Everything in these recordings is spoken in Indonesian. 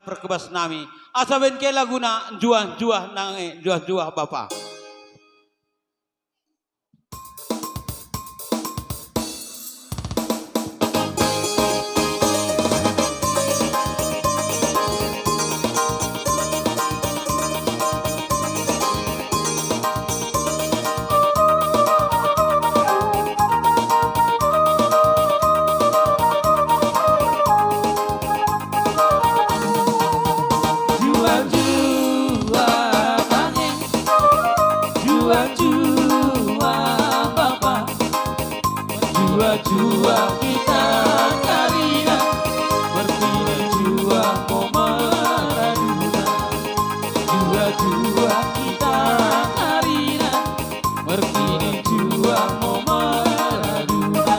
perkebas nami. Asaben ke laguna juah-juah nange, juah-juah Bapak. Jua kita karina berpindah jua momeraduna. Jua kita karina berpindah jua momeraduna.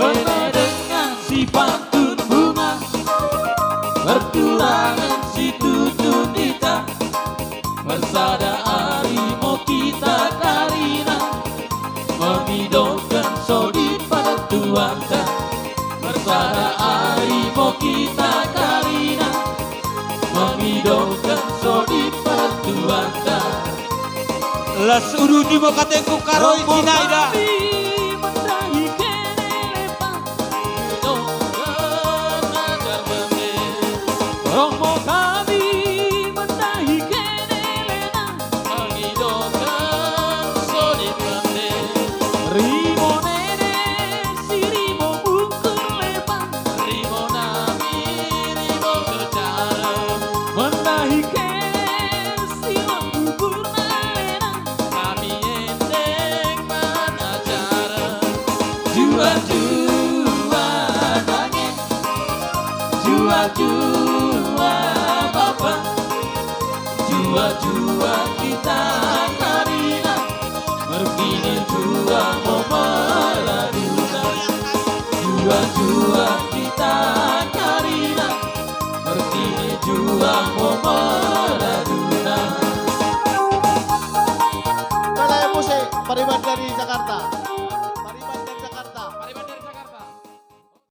Beda dengan si pantun bunga, berturangan si tutut kita, bersada harimau kita karina memidokkan sodi pada tuanta. Bersama harimau kita karina memidokkan sodi pada tuanta. Las udu di mo kateku karoi sinaida. Romo kami mendahi kenelena memidokkan sodi pande. Rimo nene si rimo bungkur lepas, rimo nami rimo kecara mendahi ken si bubur nalena kami endek mana cara. Jua-jua nangis, jua-jua bapak, jua-jua kita karina berpini jua momeraduna. Jua-jua kita karina berpini jua momeraduna. Kalau musik Pariman dari Jakarta.